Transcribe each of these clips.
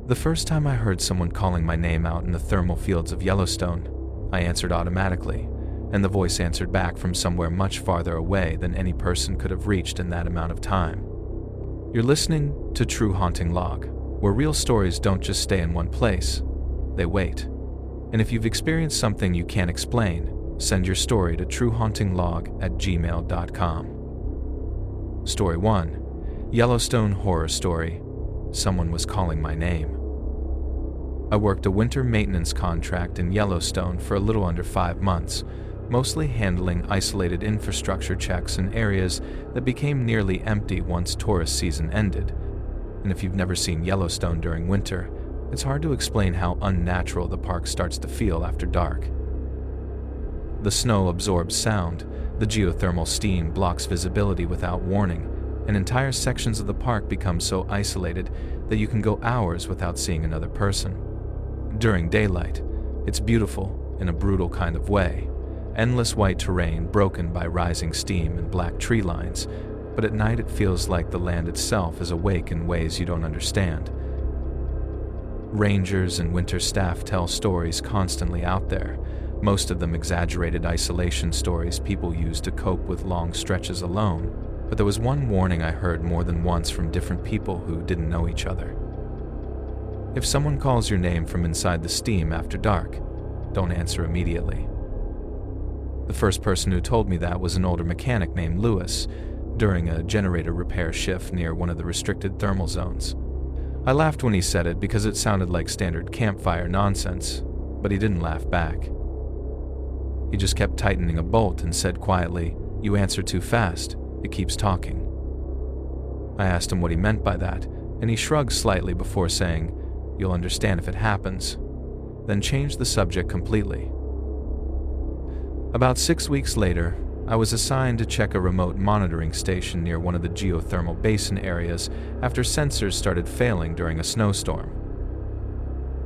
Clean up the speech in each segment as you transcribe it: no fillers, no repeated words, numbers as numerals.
The first time I heard someone calling my name out in the thermal fields of Yellowstone, I answered automatically, and the voice answered back from somewhere much farther away than any person could have reached in that amount of time. You're listening to True Haunting Log, where real stories don't just stay in one place, they wait. And if you've experienced something you can't explain, send your story to truehauntinglog@gmail.com. Story 1. Yellowstone Horror Story. Someone was calling my name. I worked a winter maintenance contract in Yellowstone for a little under 5 months, mostly handling isolated infrastructure checks in areas that became nearly empty once tourist season ended. And if you've never seen Yellowstone during winter, it's hard to explain how unnatural the park starts to feel after dark. The snow absorbs sound, the geothermal steam blocks visibility without warning, and entire sections of the park become so isolated that you can go hours without seeing another person. During daylight, it's beautiful in a brutal kind of way, endless white terrain broken by rising steam and black tree lines, but at night it feels like the land itself is awake in ways you don't understand. Rangers and winter staff tell stories constantly out there, most of them exaggerated isolation stories people use to cope with long stretches alone, but there was one warning I heard more than once from different people who didn't know each other. If someone calls your name from inside the steam after dark, don't answer immediately. The first person who told me that was an older mechanic named Lewis, during a generator repair shift near one of the restricted thermal zones. I laughed when he said it because it sounded like standard campfire nonsense, but he didn't laugh back. He just kept tightening a bolt and said quietly, "You answer too fast, it keeps talking." I asked him what he meant by that, and he shrugged slightly before saying, "You'll understand if it happens," then changed the subject completely. About 6 weeks later, I was assigned to check a remote monitoring station near one of the geothermal basin areas after sensors started failing during a snowstorm.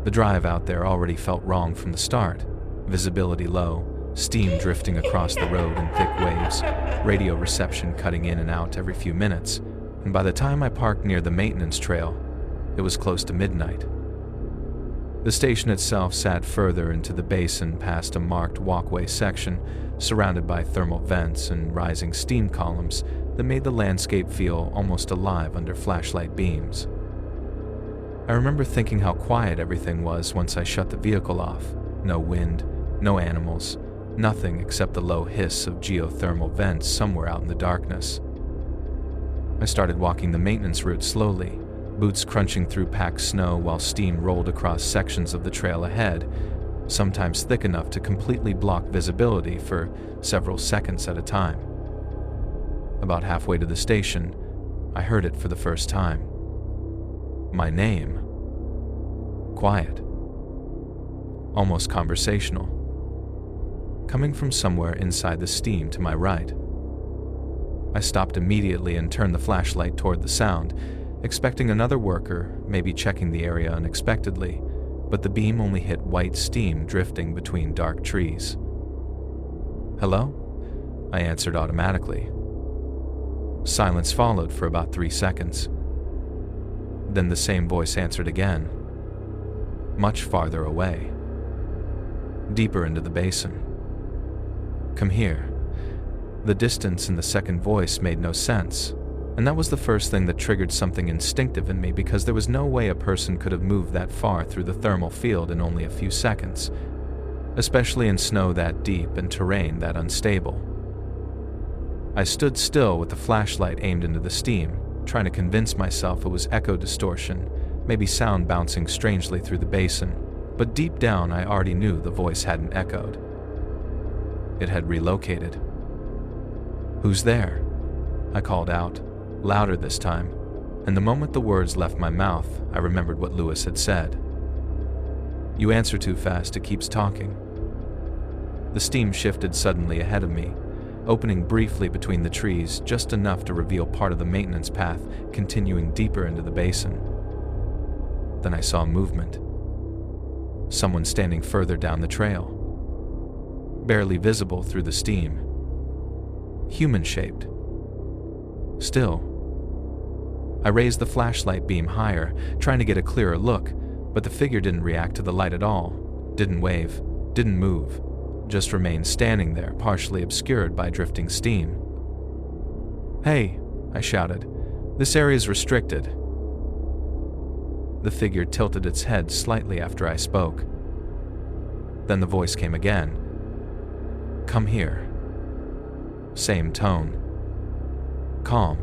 The drive out there already felt wrong from the start, visibility low, steam drifting across the road in thick waves, radio reception cutting in and out every few minutes, and by the time I parked near the maintenance trail, it was close to midnight. The station itself sat further into the basin past a marked walkway section, surrounded by thermal vents and rising steam columns that made the landscape feel almost alive under flashlight beams. I remember thinking how quiet everything was once I shut the vehicle off. No wind, no animals, nothing except the low hiss of geothermal vents somewhere out in the darkness. I started walking the maintenance route slowly, boots crunching through packed snow while steam rolled across sections of the trail ahead, sometimes thick enough to completely block visibility for several seconds at a time. About halfway to the station, I heard it for the first time. My name. Quiet. Almost conversational. Coming from somewhere inside the steam to my right. I stopped immediately and turned the flashlight toward the sound, expecting another worker, maybe checking the area unexpectedly, but the beam only hit white steam drifting between dark trees. "Hello?" I answered automatically. Silence followed for about 3 seconds. Then the same voice answered again, much farther away, deeper into the basin. "Come here." The distance in the second voice made no sense, and that was the first thing that triggered something instinctive in me because there was no way a person could have moved that far through the thermal field in only a few seconds, especially in snow that deep and terrain that unstable. I stood still with the flashlight aimed into the steam, trying to convince myself it was echo distortion, maybe sound bouncing strangely through the basin, but deep down I already knew the voice hadn't echoed. It had relocated. "Who's there?" I called out, louder this time, and the moment the words left my mouth, I remembered what Lewis had said. "You answer too fast, it keeps talking." The steam shifted suddenly ahead of me, opening briefly between the trees just enough to reveal part of the maintenance path continuing deeper into the basin. Then I saw movement. Someone standing further down the trail, barely visible through the steam. Human-shaped. Still. I raised the flashlight beam higher, trying to get a clearer look, but the figure didn't react to the light at all, didn't wave, didn't move, just remained standing there, partially obscured by drifting steam. "Hey," I shouted, "this area's restricted." The figure tilted its head slightly after I spoke. Then the voice came again. "Come here." Same tone. Calm.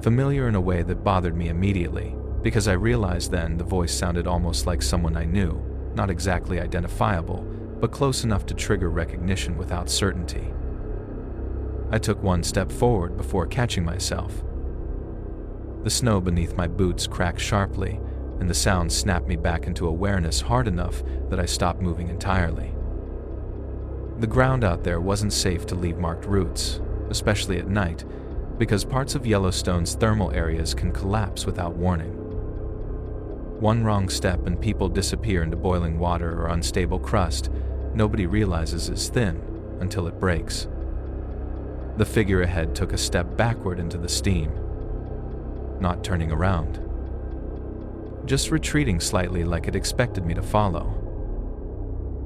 Familiar in a way that bothered me immediately, because I realized then the voice sounded almost like someone I knew, not exactly identifiable, but close enough to trigger recognition without certainty. I took one step forward before catching myself. The snow beneath my boots cracked sharply, and the sound snapped me back into awareness hard enough that I stopped moving entirely. The ground out there wasn't safe to leave marked routes, especially at night, because parts of Yellowstone's thermal areas can collapse without warning. One wrong step and people disappear into boiling water or unstable crust nobody realizes is thin until it breaks. The figure ahead took a step backward into the steam, not turning around, just retreating slightly like it expected me to follow.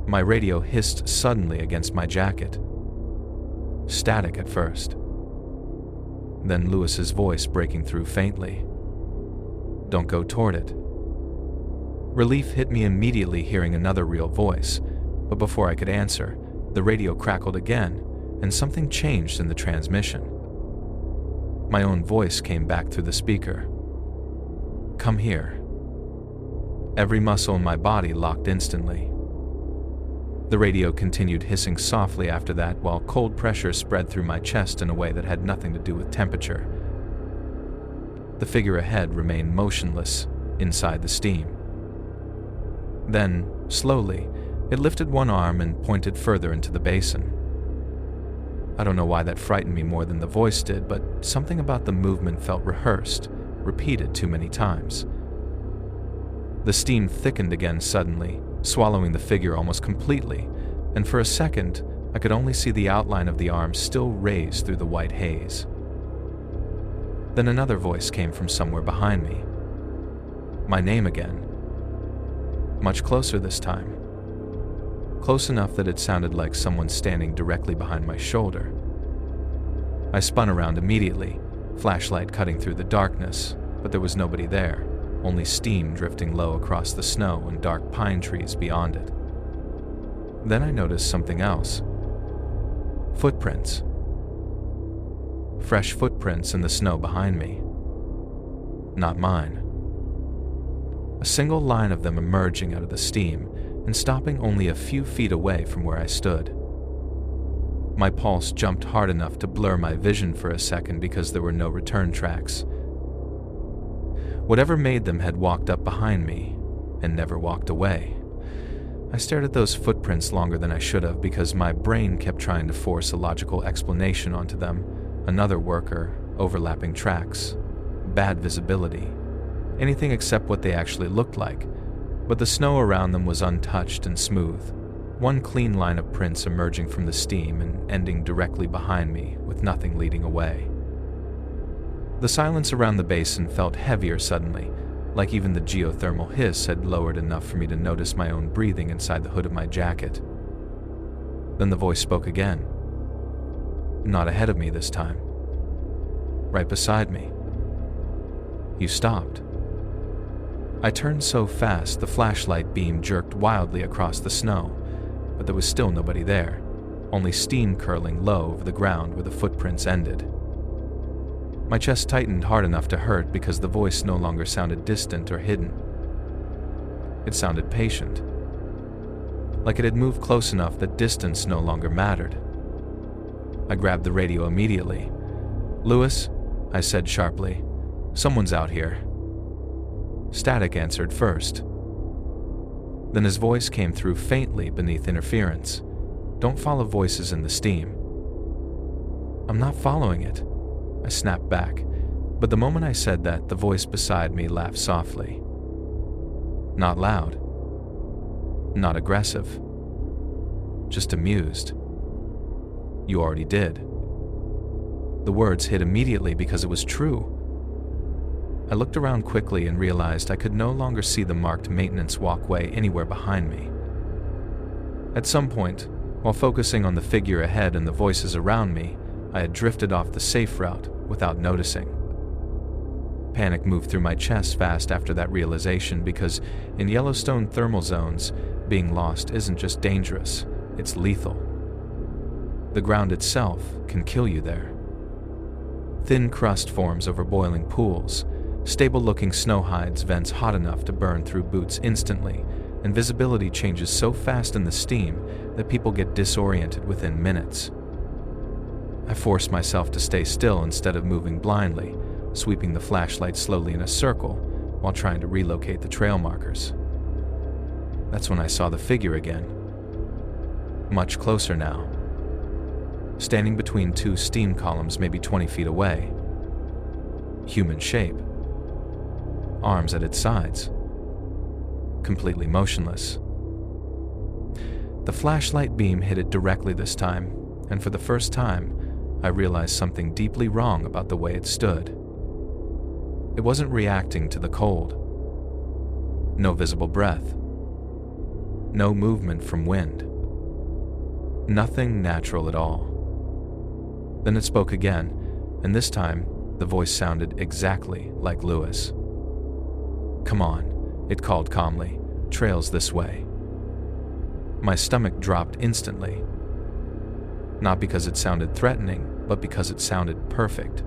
My radio hissed suddenly against my jacket. Static at first. Then Lewis's voice breaking through faintly. "Don't go toward it." Relief hit me immediately hearing another real voice, but before I could answer, the radio crackled again, and something changed in the transmission. My own voice came back through the speaker. "Come here." Every muscle in my body locked instantly. The radio continued hissing softly after that, while cold pressure spread through my chest in a way that had nothing to do with temperature. The figure ahead remained motionless inside the steam. Then, slowly, it lifted one arm and pointed further into the basin. I don't know why that frightened me more than the voice did, but something about the movement felt rehearsed, repeated too many times. The steam thickened again suddenly, swallowing the figure almost completely, and for a second, I could only see the outline of the arm still raised through the white haze. Then another voice came from somewhere behind me. My name again. Much closer this time. Close enough that it sounded like someone standing directly behind my shoulder. I spun around immediately, flashlight cutting through the darkness, but there was nobody there, only steam drifting low across the snow and dark pine trees beyond it. Then I noticed something else. Footprints. Fresh footprints in the snow behind me. Not mine. A single line of them emerging out of the steam and stopping only a few feet away from where I stood. My pulse jumped hard enough to blur my vision for a second because there were no return tracks. Whatever made them had walked up behind me and never walked away. I stared at those footprints longer than I should have because my brain kept trying to force a logical explanation onto them. Another worker, overlapping tracks, bad visibility, anything except what they actually looked like, but the snow around them was untouched and smooth, one clean line of prints emerging from the steam and ending directly behind me with nothing leading away. The silence around the basin felt heavier suddenly, like even the geothermal hiss had lowered enough for me to notice my own breathing inside the hood of my jacket. Then the voice spoke again. Not ahead of me this time. Right beside me. You stopped. I turned so fast the flashlight beam jerked wildly across the snow, but there was still nobody there, only steam curling low over the ground where the footprints ended. My chest tightened hard enough to hurt because the voice no longer sounded distant or hidden. It sounded patient, like it had moved close enough that distance no longer mattered. I grabbed the radio immediately. "Lewis," I said sharply, "someone's out here." Static answered first. Then his voice came through faintly beneath interference. "Don't follow voices in the steam." "I'm not following it," I snapped back, but the moment I said that, the voice beside me laughed softly. Not loud. Not aggressive. Just amused. "You already did." The words hit immediately because it was true. I looked around quickly and realized I could no longer see the marked maintenance walkway anywhere behind me. At some point, while focusing on the figure ahead and the voices around me, I had drifted off the safe route without noticing. Panic moved through my chest fast after that realization because in Yellowstone thermal zones, being lost isn't just dangerous, it's lethal. The ground itself can kill you there. Thin crust forms over boiling pools. Stable-looking snow hides vents hot enough to burn through boots instantly, and visibility changes so fast in the steam that people get disoriented within minutes. I forced myself to stay still instead of moving blindly, sweeping the flashlight slowly in a circle while trying to relocate the trail markers. That's when I saw the figure again. Much closer now. Standing between two steam columns maybe 20 feet away. Human shape. Arms at its sides. Completely motionless. The flashlight beam hit it directly this time, and for the first time, I realized something deeply wrong about the way it stood. It wasn't reacting to the cold. No visible breath. No movement from wind. Nothing natural at all. Then it spoke again, and this time, the voice sounded exactly like Lewis. "Come on," it called calmly. "Trail's this way." My stomach dropped instantly. Not because it sounded threatening, but because it sounded perfect.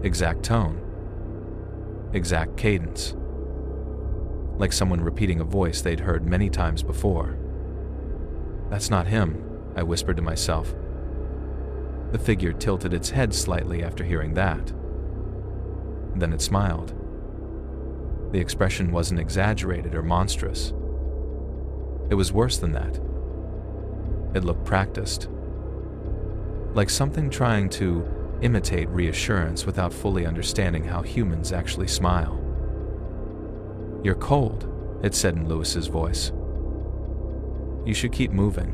Exact tone. Exact cadence. Like someone repeating a voice they'd heard many times before. "That's not him," I whispered to myself. The figure tilted its head slightly after hearing that. Then it smiled. The expression wasn't exaggerated or monstrous. It was worse than that. It looked practiced. Like something trying to imitate reassurance without fully understanding how humans actually smile. "You're cold," it said in Lewis's voice. "You should keep moving."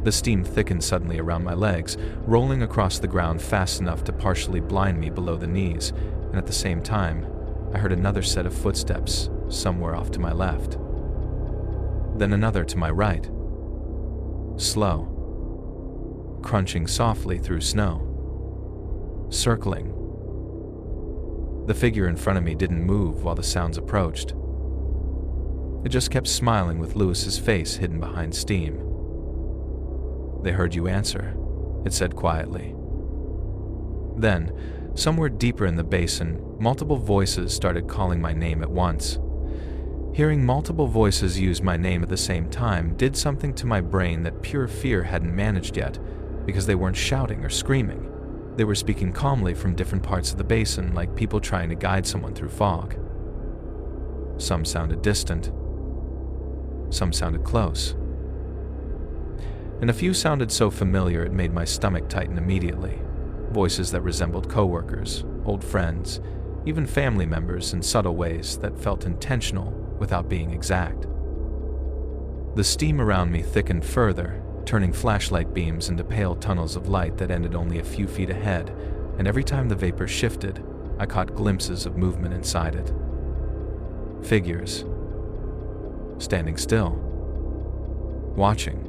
The steam thickened suddenly around my legs, rolling across the ground fast enough to partially blind me below the knees, and at the same time, I heard another set of footsteps somewhere off to my left. Then another to my right. Slow. Crunching softly through snow. Circling. The figure in front of me didn't move while the sounds approached. It just kept smiling with Lewis's face hidden behind steam. "They heard you answer," it said quietly. Then, somewhere deeper in the basin, multiple voices started calling my name at once. Hearing multiple voices use my name at the same time did something to my brain that pure fear hadn't managed yet, because they weren't shouting or screaming. They were speaking calmly from different parts of the basin, like people trying to guide someone through fog. Some sounded distant. Some sounded close. And a few sounded so familiar it made my stomach tighten immediately. Voices that resembled coworkers, old friends, even family members in subtle ways that felt intentional without being exact. The steam around me thickened further, turning flashlight beams into pale tunnels of light that ended only a few feet ahead, and every time the vapor shifted, I caught glimpses of movement inside it. Figures. Standing still. Watching.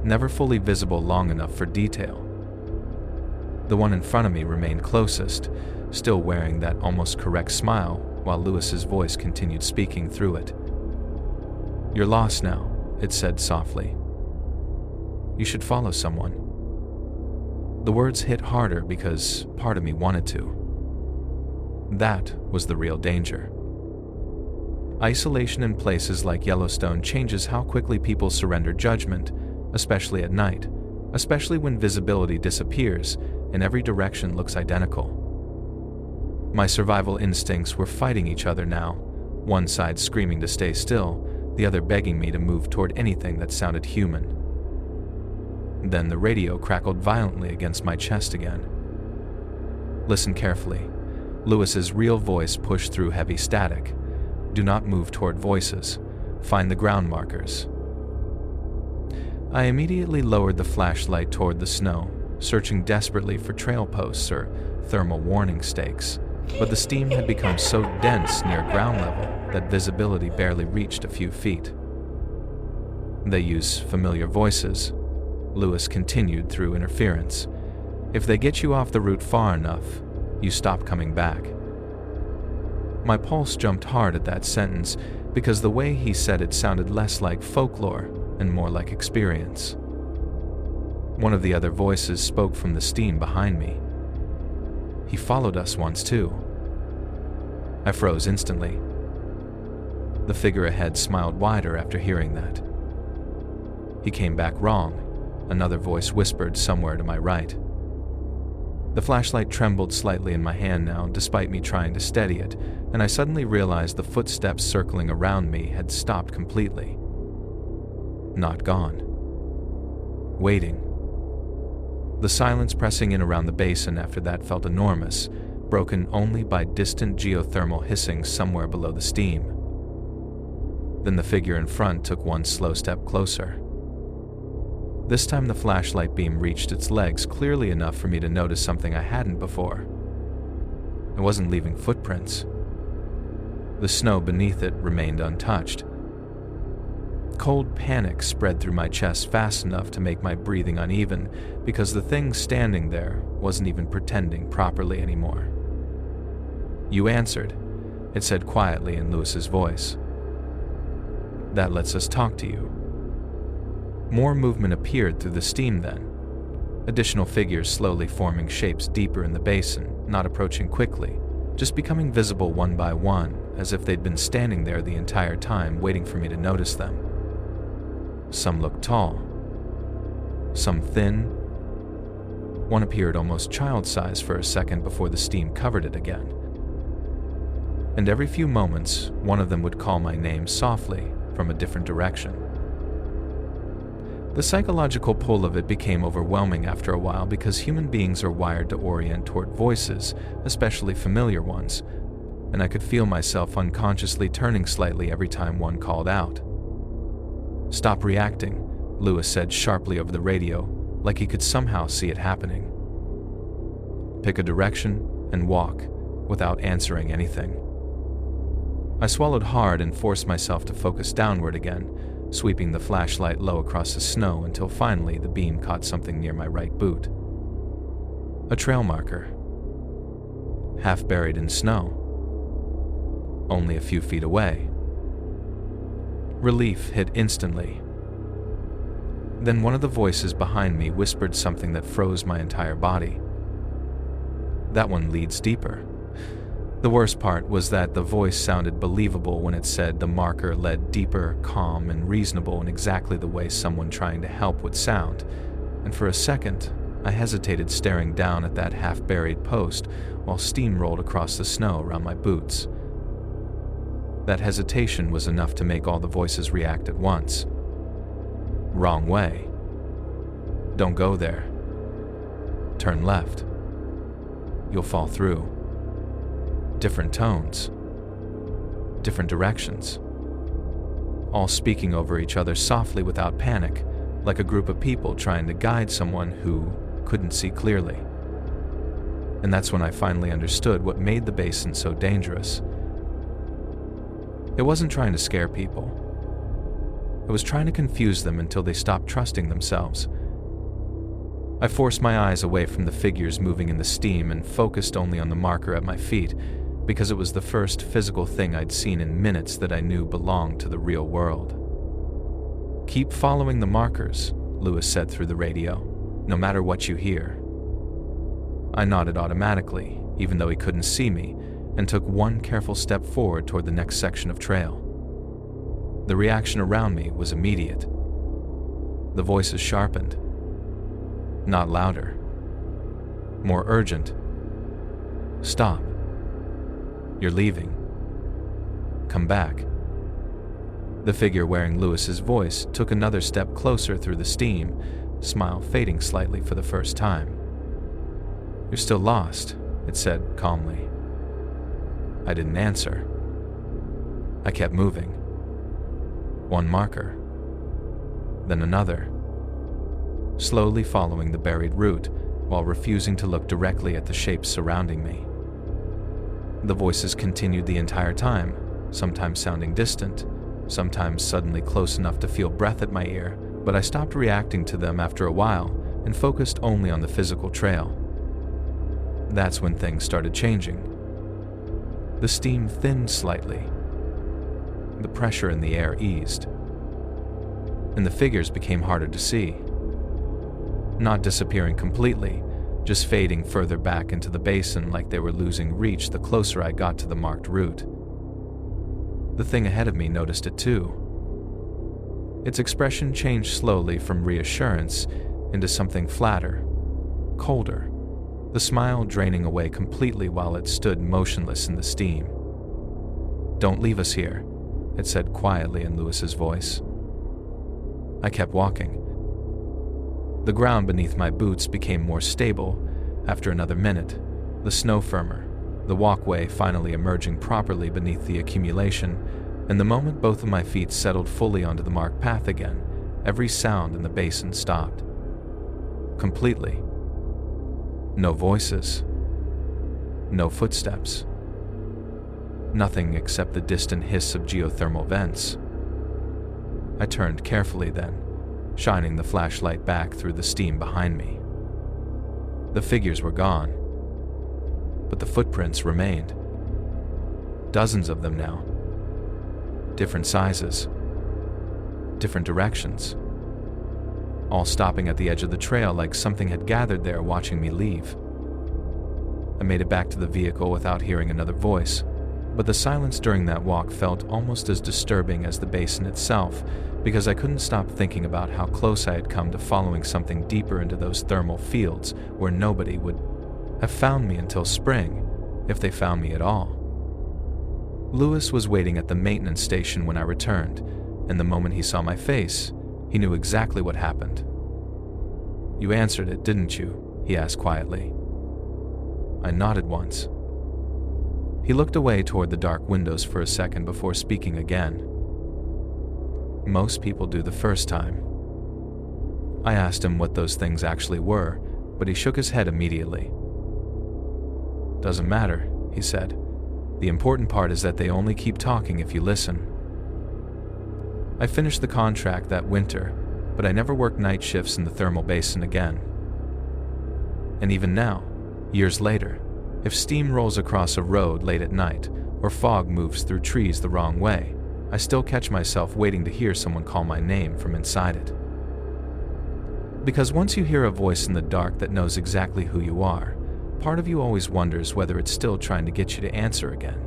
Never fully visible long enough for detail. The one in front of me remained closest, still wearing that almost correct smile, while Lewis's voice continued speaking through it. "You're lost now," it said softly. "You should follow someone." The words hit harder because part of me wanted to. That was the real danger. Isolation in places like Yellowstone changes how quickly people surrender judgment, especially at night, especially when visibility disappears and every direction looks identical. My survival instincts were fighting each other now, one side screaming to stay still, the other begging me to move toward anything that sounded human. Then the radio crackled violently against my chest again. Listen carefully. Lewis's real voice pushed through heavy static. "Do not move toward voices. Find the ground markers." I immediately lowered the flashlight toward the snow, searching desperately for trail posts or thermal warning stakes, but the steam had become so dense near ground level that visibility barely reached a few feet. They use familiar voices, Lewis continued through interference. If they get you off the route far enough, you stop coming back. My pulse jumped hard at that sentence because the way he said it sounded less like folklore and more like experience. One of the other voices spoke from the steam behind me. He followed us once too. I froze instantly. The figure ahead smiled wider after hearing that. He came back wrong, another voice whispered somewhere to my right. The flashlight trembled slightly in my hand now, despite me trying to steady it, and I suddenly realized the footsteps circling around me had stopped completely. Not gone. Waiting. The silence pressing in around the basin after that felt enormous, broken only by distant geothermal hissing somewhere below the steam. Then the figure in front took one slow step closer. This time the flashlight beam reached its legs clearly enough for me to notice something I hadn't before. It wasn't leaving footprints. The snow beneath it remained untouched. Cold panic spread through my chest fast enough to make my breathing uneven because the thing standing there wasn't even pretending properly anymore. "You answered," it said quietly in Lewis's voice. "That lets us talk to you." More movement appeared through the steam then. Additional figures slowly forming shapes deeper in the basin, not approaching quickly, just becoming visible one by one, as if they'd been standing there the entire time waiting for me to notice them. Some looked tall, some thin. One appeared almost child-sized for a second before the steam covered it again. And every few moments, one of them would call my name softly from a different direction. The psychological pull of it became overwhelming after a while because human beings are wired to orient toward voices, especially familiar ones, and I could feel myself unconsciously turning slightly every time one called out. "Stop reacting," Lewis said sharply over the radio, like he could somehow see it happening. "Pick a direction and walk," without answering anything. I swallowed hard and forced myself to focus downward again, sweeping the flashlight low across the snow until finally the beam caught something near my right boot. A trail marker. Half buried in snow. Only a few feet away. Relief hit instantly. Then one of the voices behind me whispered something that froze my entire body. "That one leads deeper." The worst part was that the voice sounded believable when it said the marker led deeper, calm, and reasonable in exactly the way someone trying to help would sound, and for a second, I hesitated staring down at that half-buried post while steam rolled across the snow around my boots. That hesitation was enough to make all the voices react at once. "Wrong way. Don't go there. Turn left. You'll fall through." Different tones, different directions, all speaking over each other softly without panic, like a group of people trying to guide someone who couldn't see clearly. And that's when I finally understood what made the basin so dangerous. It wasn't trying to scare people. It was trying to confuse them until they stopped trusting themselves. I forced my eyes away from the figures moving in the steam and focused only on the marker at my feet, because it was the first physical thing I'd seen in minutes that I knew belonged to the real world. "Keep following the markers," Lewis said through the radio, "no matter what you hear." I nodded automatically, even though he couldn't see me, and took one careful step forward toward the next section of trail. The reaction around me was immediate. The voices sharpened. Not louder. More urgent. "Stop. You're leaving. Come back." The figure wearing Lewis's voice took another step closer through the steam, smile fading slightly for the first time. "You're still lost," it said calmly. I didn't answer. I kept moving. One marker, then another, slowly following the buried route while refusing to look directly at the shapes surrounding me. The voices continued the entire time, sometimes sounding distant, sometimes suddenly close enough to feel breath at my ear, but I stopped reacting to them after a while and focused only on the physical trail. That's when things started changing. The steam thinned slightly. The pressure in the air eased, and the figures became harder to see. Not disappearing completely, just fading further back into the basin like they were losing reach the closer I got to the marked route. The thing ahead of me noticed it too. Its expression changed slowly from reassurance into something flatter, colder, the smile draining away completely while it stood motionless in the steam. "Don't leave us here," it said quietly in Lewis's voice. I kept walking. The ground beneath my boots became more stable. After another minute, the snow firmer, the walkway finally emerging properly beneath the accumulation, and the moment both of my feet settled fully onto the marked path again, every sound in the basin stopped. Completely. No voices. No footsteps. Nothing except the distant hiss of geothermal vents. I turned carefully then, shining the flashlight back through the steam behind me. The figures were gone, but the footprints remained. Dozens of them now. Different sizes. Different directions. All stopping at the edge of the trail like something had gathered there watching me leave. I made it back to the vehicle without hearing another voice, but the silence during that walk felt almost as disturbing as the basin itself, because I couldn't stop thinking about how close I had come to following something deeper into those thermal fields where nobody would have found me until spring, if they found me at all. Lewis was waiting at the maintenance station when I returned, and the moment he saw my face, he knew exactly what happened. "You answered it, didn't you?" he asked quietly. I nodded once. He looked away toward the dark windows for a second before speaking again. "Most people do the first time." I asked him what those things actually were, but he shook his head immediately. "Doesn't matter," he said. "The important part is that they only keep talking if you listen." I finished the contract that winter, but I never worked night shifts in the thermal basin again. And even now, years later, if steam rolls across a road late at night or fog moves through trees the wrong way, I still catch myself waiting to hear someone call my name from inside it. Because once you hear a voice in the dark that knows exactly who you are, part of you always wonders whether it's still trying to get you to answer again.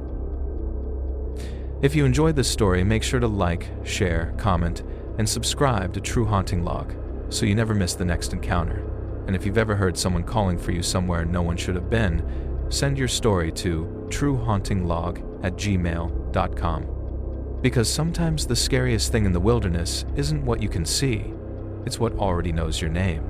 If you enjoyed this story, make sure to like, share, comment, and subscribe to True Haunting Log so you never miss the next encounter. And if you've ever heard someone calling for you somewhere no one should have been, send your story to truehauntinglog@gmail.com. Because sometimes the scariest thing in the wilderness isn't what you can see, it's what already knows your name.